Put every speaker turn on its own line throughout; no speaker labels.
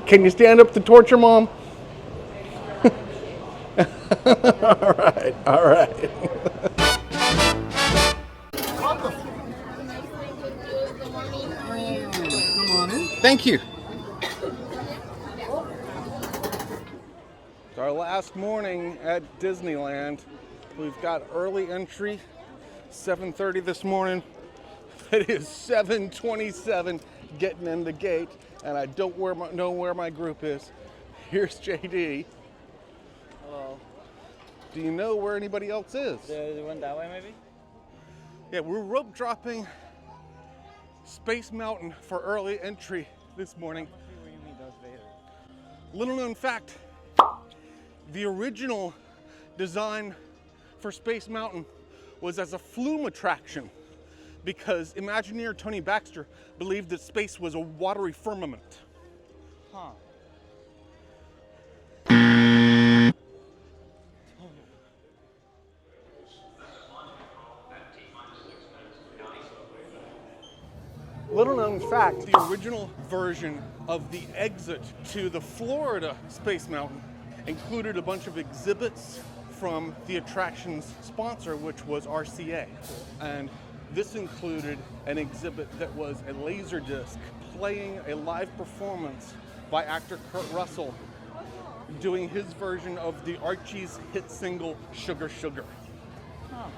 Can you stand up to torture, Mom? All right, all right.
Come on in.
Thank you. It's our last morning at Disneyland. We've got early entry, 7:30 this morning. It is 7:27 getting in the gate, and I don't know where my group is. Here's JD.
Hello.
Do you know where anybody else is?
The one that way, maybe?
Yeah, we're rope dropping Space Mountain for early entry this morning.
Where you meet Darth Vader.
Little known fact, the original design for Space Mountain was as a flume attraction because Imagineer Tony Baxter believed that space was a watery firmament.
Huh.
Little known fact, the original version of the exit to the Florida Space Mountain included a bunch of exhibits from the attraction's sponsor, which was RCA. And this included an exhibit that was a laser disc playing a live performance by actor Kurt Russell doing his version of the Archie's hit single, Sugar Sugar.
Huh.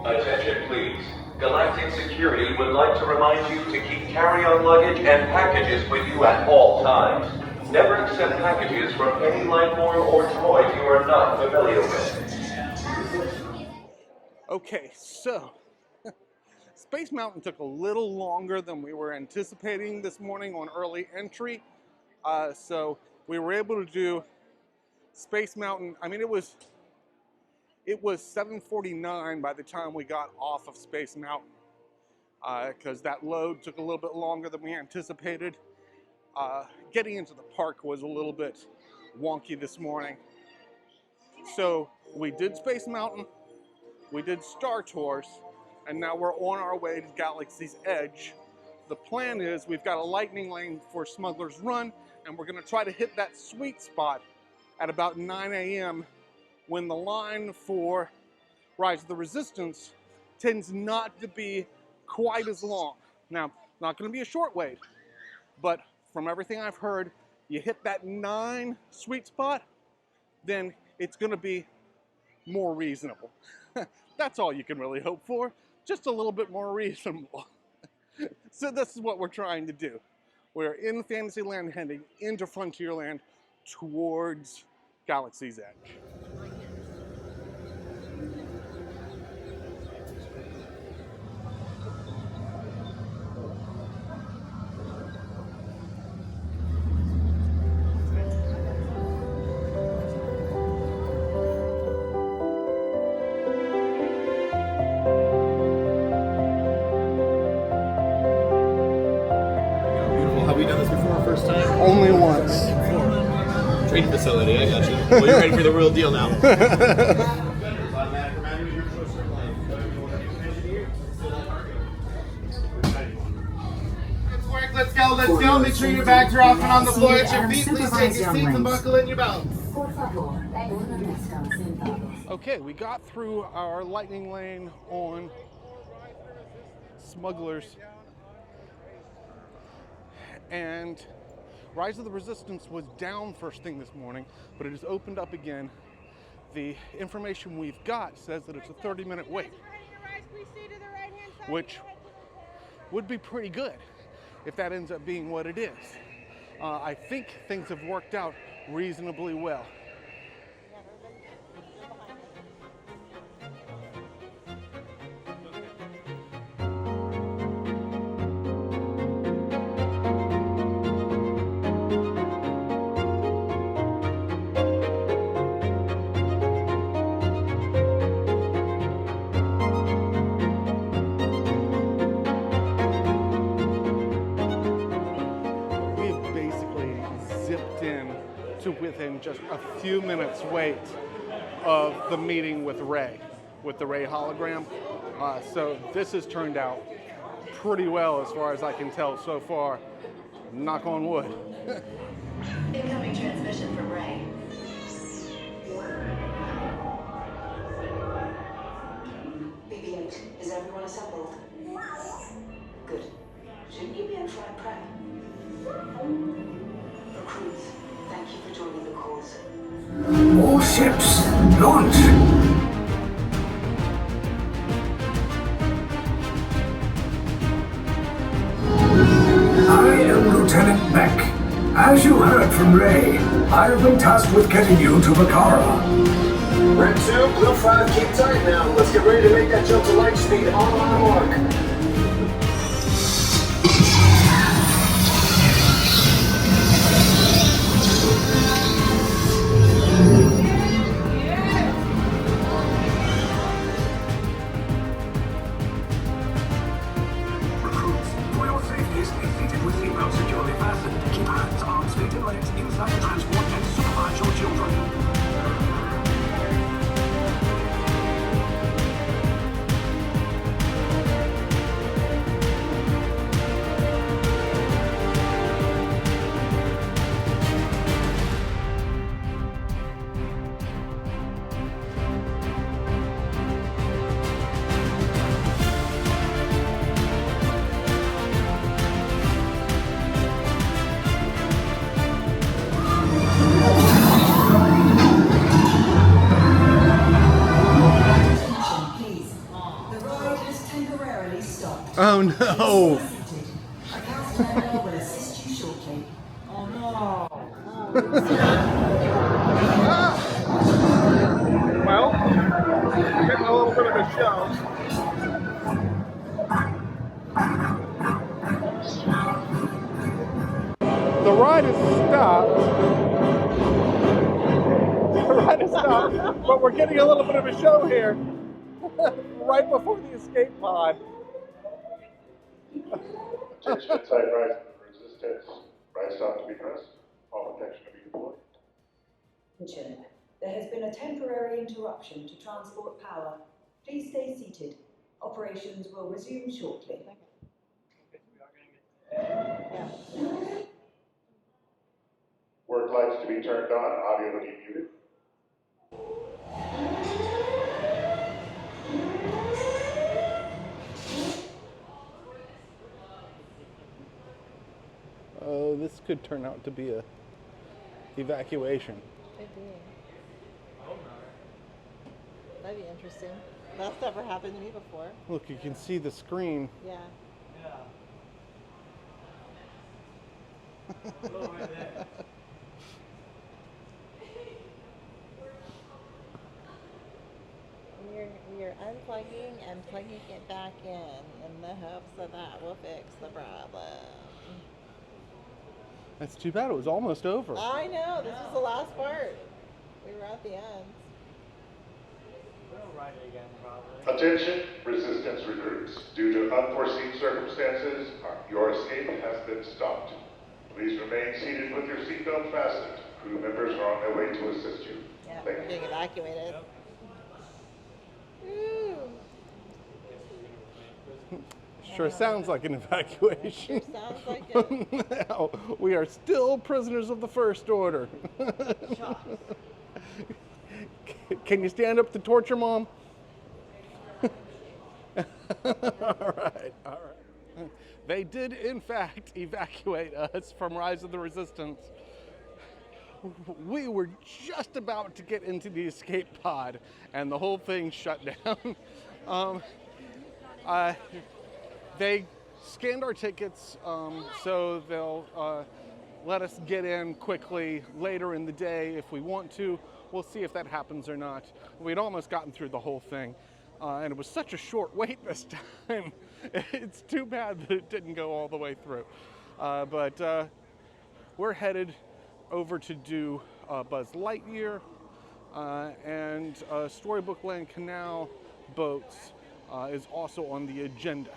Attention please. Galactic Security would like to remind you to keep carry-on luggage and packages with you at all times. Never accept packages from any life form or droid you are not familiar with.
Okay, so Space Mountain took a little longer than we were anticipating this morning on early entry. So we were able to do Space Mountain. I mean, it was 7:49 by the time we got off of Space Mountain because that load took a little bit longer than we anticipated. Getting into the park was a little bit wonky this morning. So we did Space Mountain, we did Star Tours, and now we're on our way to Galaxy's Edge. The plan is we've got a lightning lane for Smuggler's Run, and we're gonna try to hit that sweet spot at about 9 a.m. when the line for Rise of the Resistance tends not to be quite as long. Now, not gonna be a short wait, but from everything I've heard, you hit that 9 sweet spot, then it's gonna be more reasonable. That's all you can really hope for, just a little bit more reasonable. So this is what we're trying to do. We're in Fantasyland heading into Frontierland towards Galaxy's Edge.
Have we done this before? First time?
Only once.
Training facility, I got you. Well, you're ready for the real deal now.
Let's go. Make sure your bags are off and on the floor at your feet. Please take your seats and buckle in your belts.
Okay, we got through our lightning lane on Smugglers, and Rise of the Resistance was down first thing this morning, but it has opened up again. The information we've got says that it's a 30-minute wait, which would be pretty good if that ends up being what it is. I think things have worked out reasonably well. within just a few minutes wait of the meeting with Ray, with the Ray hologram. So this has turned out pretty well as far as I can tell so far. Knock on wood.
Incoming transmission from Ray. BB-8, is everyone assembled? Good. Shouldn't you be in flight prep? Recruits, thank you for joining the cause.
All ships, launch! I am Lieutenant Beck. As you heard from Ray, I have been tasked with getting you to Vakara.
Red 2, Blue 5, keep tight now. Let's get ready to make that jump to light speed on our mark.
Recruits, for your safety, stay seated with seatbelts securely fastened. Keep hands, arms, feet, and legs inside the transport and supervise your children.
Please. The ride has temporarily stopped.
Oh no!
A cast member will assist you shortly.
Oh no.
Well, getting a little bit of a show. The ride is stopped. The ride is stopped, but we're getting a little bit of a show here. Right before the escape pod.
Attention inside rise resistance. Right stop to be pressed. All protection to be deployed.
Attention. There has been a temporary interruption to transport power. Please stay seated. Operations will resume shortly.
Work lights to be turned on. Audio to be muted.
Oh, this could turn out to be a evacuation.
Could be. That'd be interesting. That's never happened to me before.
Look, you can see the screen.
Yeah. We're unplugging and plugging it back in the hopes that that will fix the problem.
That's too bad. It was almost over.
I know, this was the last part. We were at the end.
We'll ride it again, probably.
Attention, resistance recruits. Due to unforeseen circumstances, your escape has been stopped. Please remain seated with your seatbelt fastened. Crew members are on their way to assist you.
Yeah,
Thank
we're
you.
being evacuated. Woo.
Sure sounds like an evacuation.
Sure sounds like it.
Now, we are still prisoners of the First Order. Can you stand up to torture, Mom? All right. They did, in fact, evacuate us from Rise of the Resistance. We were just about to get into the escape pod, and the whole thing shut down. They scanned our tickets, so they'll let us get in quickly later in the day if we want to. We'll see if that happens or not. We'd almost gotten through the whole thing, and it was such a short wait this time. It's too bad that it didn't go all the way through. But we're headed over to do Buzz Lightyear and Storybook Land Canal boats is also on the agenda.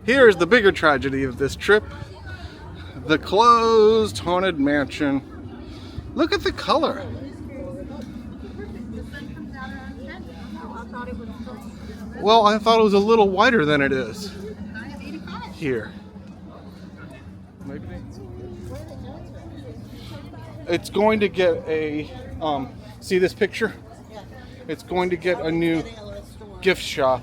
Here's the bigger tragedy of this trip. The closed Haunted Mansion. Look at the color. Well, I thought it was a little whiter than it is here. Maybe it's going to get a see this picture? It's going to get a new gift shop.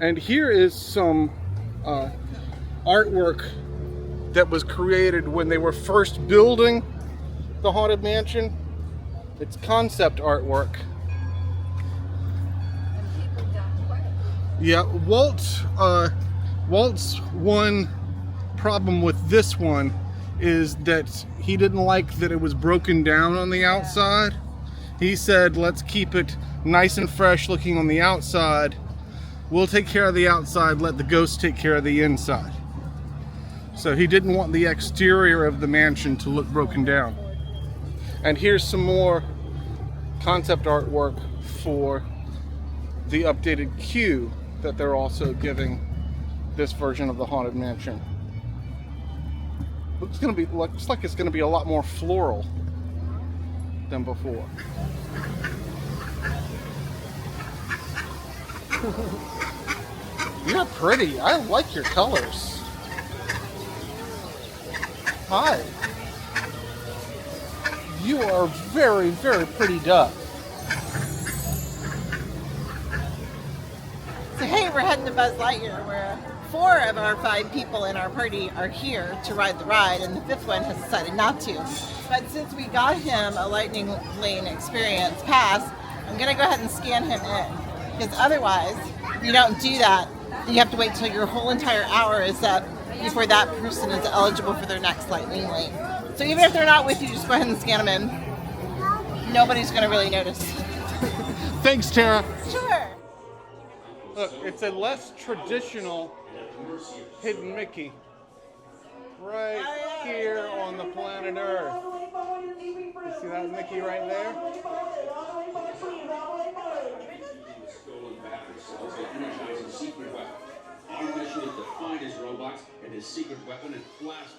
And here is some artwork that was created when they were first building the Haunted Mansion. It's concept artwork. Yeah, Walt's one problem with this one is that he didn't like that it was broken down on the outside. He said, let's keep it nice and fresh looking on the outside. We'll take care of the outside, let the ghosts take care of the inside. So he didn't want the exterior of the mansion to look broken down. And here's some more concept artwork for the updated queue that they're also giving this version of the Haunted Mansion. Looks like it's gonna be a lot more floral than before. You're pretty. I like your colors. Hi. You are very, very pretty duck.
So hey, we're heading to Buzz Lightyear, where 4 of our 5 people in our party are here to ride the ride, and the 5th one has decided not to. But since we got him a Lightning Lane Experience pass, I'm gonna go ahead and scan him in. Because otherwise, if you don't do that, you have to wait till your whole entire hour is up before that person is eligible for their next Lightning Lane. So even if they're not with you, just go ahead and scan them in. Nobody's going to really notice.
Thanks, Tara.
Sure.
Look, it's a less traditional Hidden Mickey right here on the planet Earth. You see that Mickey right there?
Stolen battery cells that energize a secret weapon. Our mission is to find his robots and his secret weapon and blast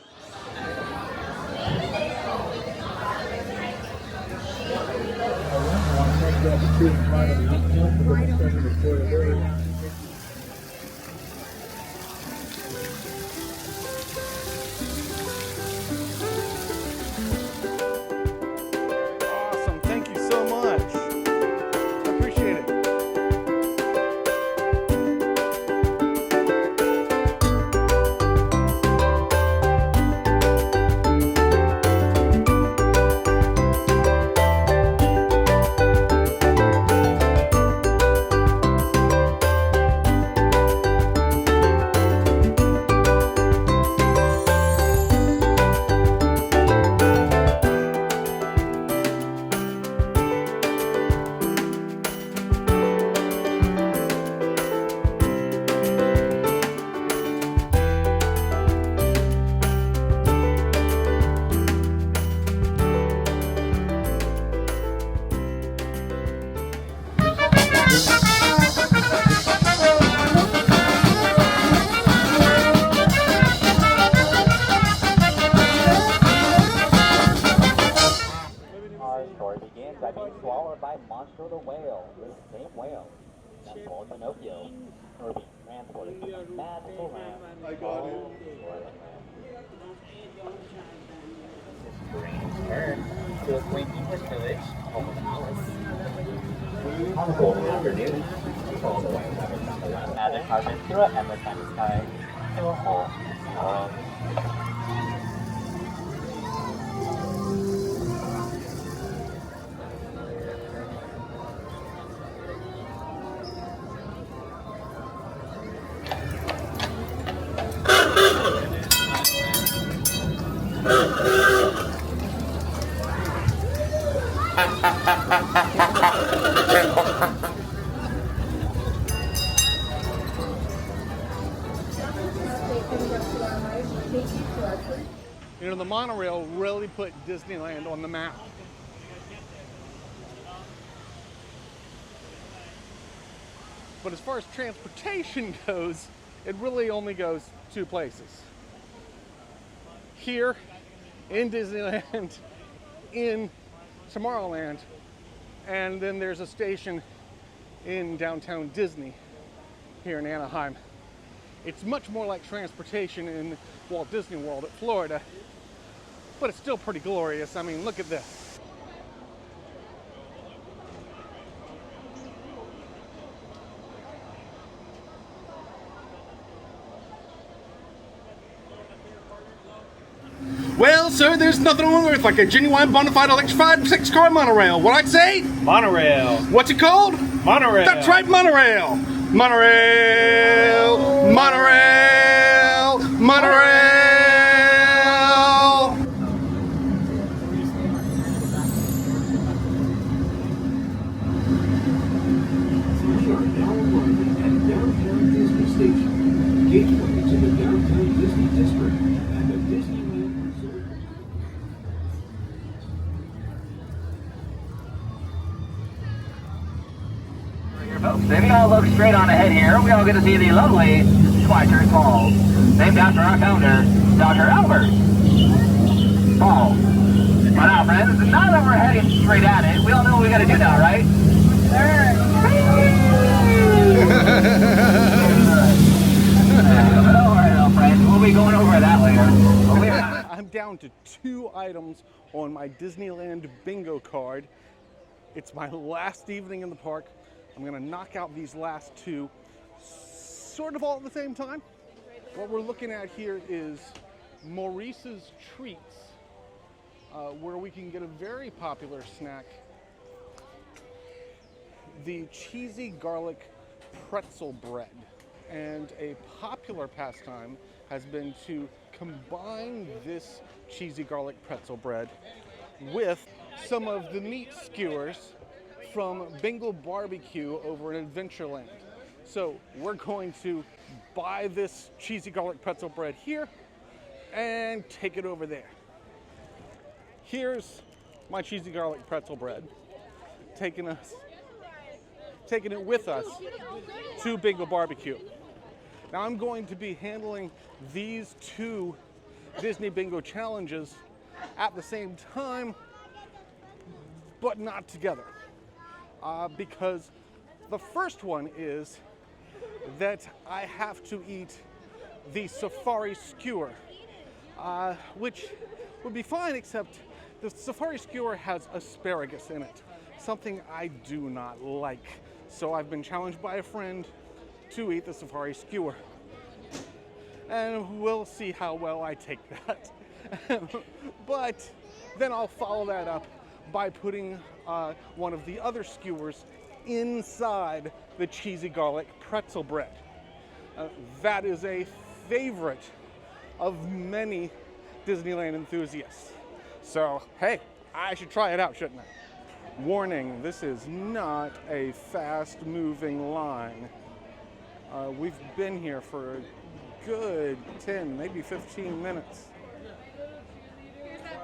Awesome. Thank you so much. Appreciate it.
Our story begins by being swallowed by Monster the Whale, the same whale that swallowed Pinocchio, or being transported from a magical land. I got it. This turn to a quaint English village, home of Alice. On a golden afternoon, we follow the white rabbit from the left magic carpet through an endless sunny sky to a hole in sorrow.
You know, the monorail really put Disneyland on the map. But as far as transportation goes, it really only goes two places. Here in Disneyland, in Tomorrowland, and then there's a station in downtown Disney here in Anaheim. It's much more like transportation in Walt Disney World at Florida, but it's still pretty glorious. I mean, look at this. Well, sir, there's nothing on earth like a genuine, bona fide, electrified 6-car monorail. What I'd say?
Monorail.
What's it called?
Monorail.
That's right, monorail. Monorail. Monorail. Monorail.
We are now arriving at Downtown Disney Station, gateway to the Downtown Disney District and the Disneyland Resort.
If you all look straight on ahead here, we all get to see the lovely Schweitzer Falls, named after our founder, Dr. Albert Falls. But now, friends, now that we're heading straight at it, we all know what we got to do now, right? All right, friends, we'll be going over that later.
I'm down to 2 items on my Disneyland Bingo card. It's my last evening in the park. I'm gonna knock out these last 2 sort of all at the same time. What we're looking at here is Maurice's Treats, where we can get a very popular snack, the cheesy garlic pretzel bread. And a popular pastime has been to combine this cheesy garlic pretzel bread with some of the meat skewers from Bingo Barbecue over in Adventureland. So we're going to buy this cheesy garlic pretzel bread here and take it over there. Here's my cheesy garlic pretzel bread, taking it with us to Bingo Barbecue. Now I'm going to be handling these 2 Disney Bingo challenges at the same time, but not together. Because the first one is that I have to eat the safari skewer, which would be fine, except the safari skewer has asparagus in it, something I do not like. So I've been challenged by a friend to eat the safari skewer. And we'll see how well I take that. But then I'll follow that up by putting one of the other skewers inside the cheesy garlic pretzel bread. That is a favorite of many Disneyland enthusiasts. So, hey, I should try it out, shouldn't I? Warning, this is not a fast-moving line. We've been here for a good 10, maybe 15 minutes.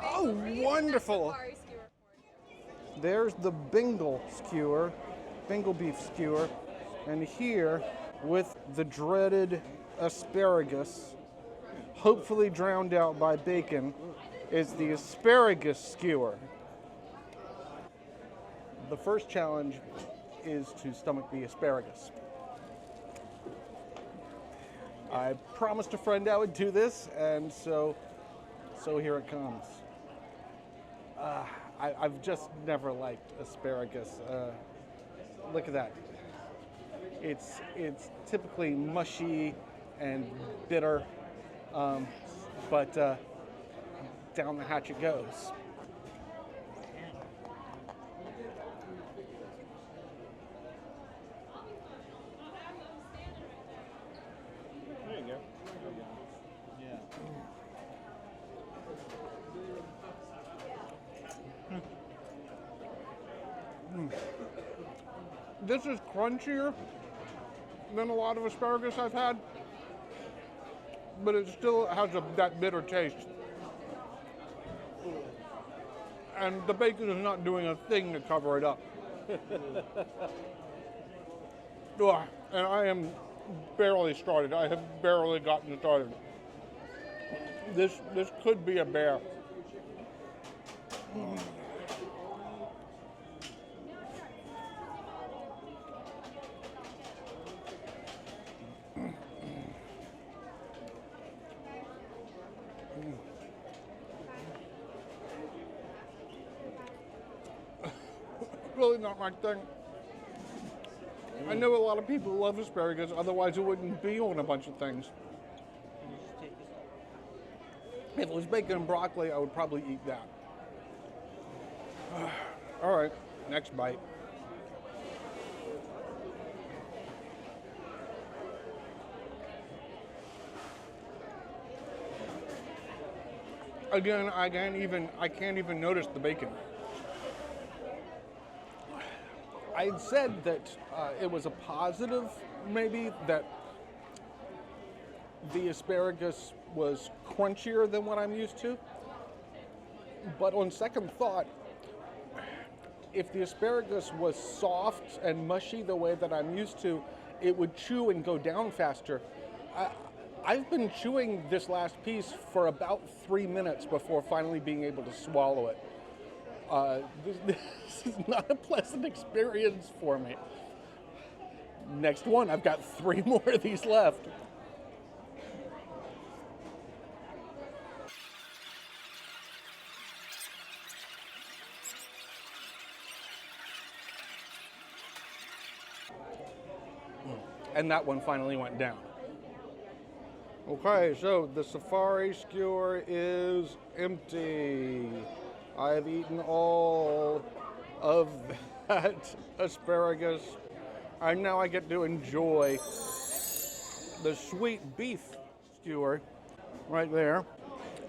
Oh, wonderful! There's the Bingo skewer, Bingo beef skewer, and here with the dreaded asparagus, hopefully drowned out by bacon, is the asparagus skewer. The first challenge is to stomach the asparagus. I promised a friend I would do this, and so here it comes. I've just never liked asparagus. Look at that. It's typically mushy and bitter, but down the hatch it goes.
There you go. Yeah.
This is crunchier than a lot of asparagus I've had, but it still has that bitter taste. And the bacon is not doing a thing to cover it up. Ugh, and I am barely started. I have barely gotten started. This could be a bear. Really not my thing. I know a lot of people love asparagus, otherwise it wouldn't be on a bunch of things. If it was bacon and broccoli, I would probably eat that. All right, next bite. Again, I can't even notice the bacon. I had said that it was a positive, maybe, that the asparagus was crunchier than what I'm used to. But on second thought, if the asparagus was soft and mushy the way that I'm used to, it would chew and go down faster. I've been chewing this last piece for about 3 minutes before finally being able to swallow it. This is not a pleasant experience for me. Next one, I've got 3 more of these left. And that one finally went down. Okay, so the safari skewer is empty. I've eaten all of that asparagus. And now I get to enjoy the sweet beef skewer right there.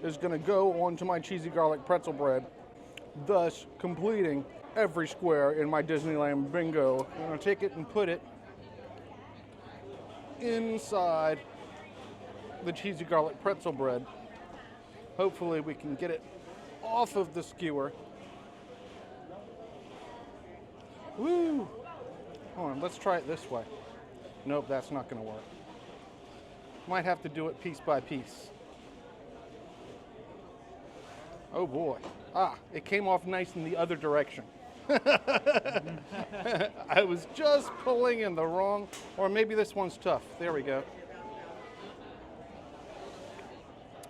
Is gonna go onto my cheesy garlic pretzel bread, thus completing every square in my Disneyland Bingo. I'm gonna take it and put it inside the cheesy garlic pretzel bread. Hopefully we can get it off of the skewer. Woo! Hold on, let's try it this way. Nope, that's not gonna work. Might have to do it piece by piece. Oh boy. Ah, it came off nice in the other direction. I was just pulling in the wrong, or maybe this one's tough. There we go.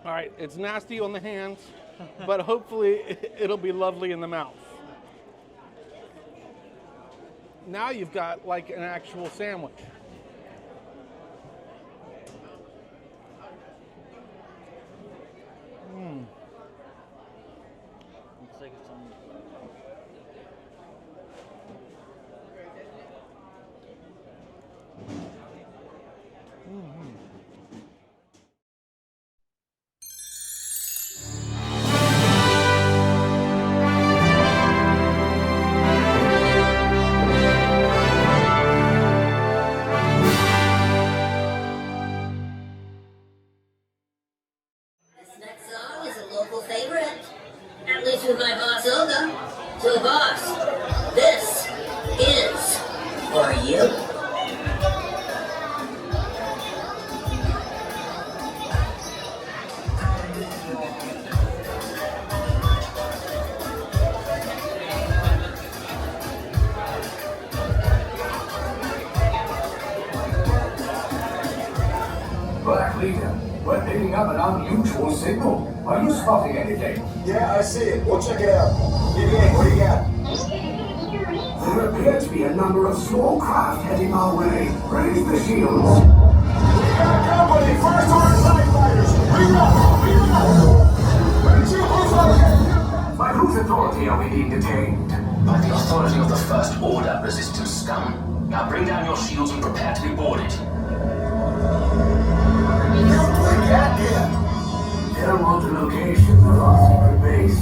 All right, it's nasty on the hands, but hopefully it'll be lovely in the mouth. Now you've got like an actual sandwich.
Looks like it's on.
This next song is a local favorite, at least with my boss Olga. So boss, this is for you.
Black Leader, we're picking up an unusual signal. Are you spotting anything?
Yeah, I see it. We'll check it out. EVA, what do you got?
There appear to be a number of small craft heading our way. Raise the shields.
We got company. First order TIE fighters. Reroute. Ready to who's located?
By whose authority are we being detained?
By the authority of the First Order, resistance scum. Now bring down your shields and prepare to be boarded.
Tell what the location of our secret base.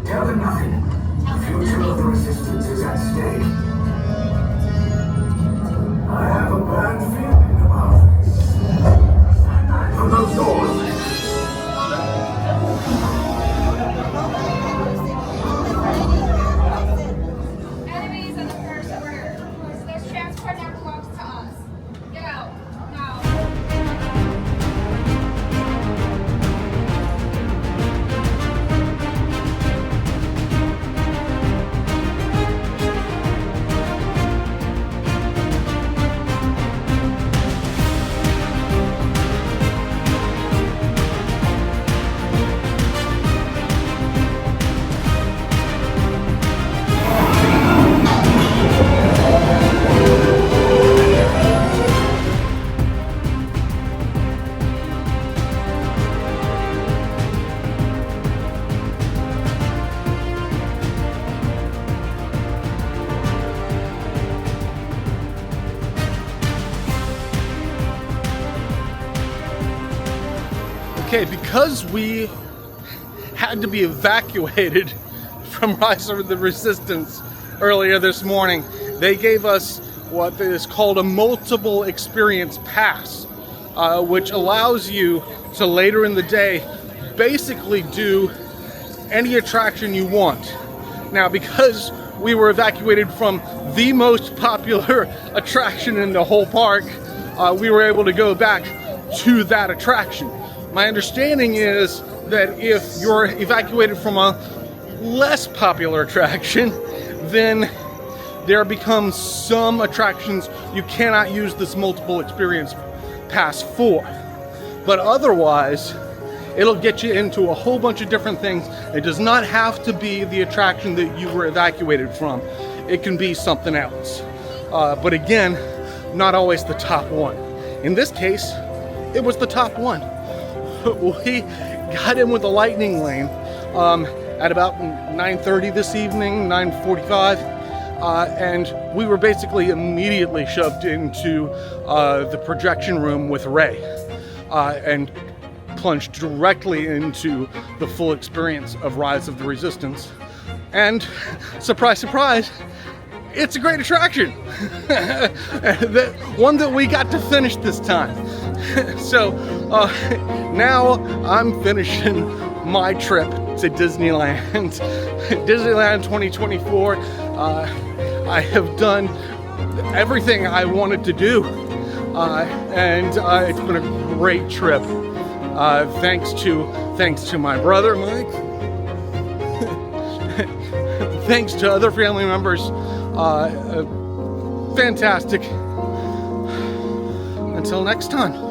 Tell them nothing. The future of the resistance is at stake. I have a bad feeling about this. From those doors,
Okay, because we had to be evacuated from Rise of the Resistance earlier this morning, they gave us what is called a multiple experience pass, which allows you to later in the day basically do any attraction you want. Now, because we were evacuated from the most popular attraction in the whole park, we were able to go back to that attraction. My understanding is that if you're evacuated from a less popular attraction, then there becomes some attractions you cannot use this multiple experience pass for. But otherwise, it'll get you into a whole bunch of different things. It does not have to be the attraction that you were evacuated from. It can be something else. But again, not always the top one. In this case, it was the top one. We got in with the Lightning Lane at about 9:30 this evening, 9:45, and we were basically immediately shoved into the projection room with Ray and plunged directly into the full experience of Rise of the Resistance. And surprise, surprise, it's a great attraction. The one that we got to finish this time. So now I'm finishing my trip to Disneyland. Disneyland 2024. I have done everything I wanted to do, and it's been a great trip. Thanks to my brother Mike. Thanks to other family members. Fantastic. Until next time.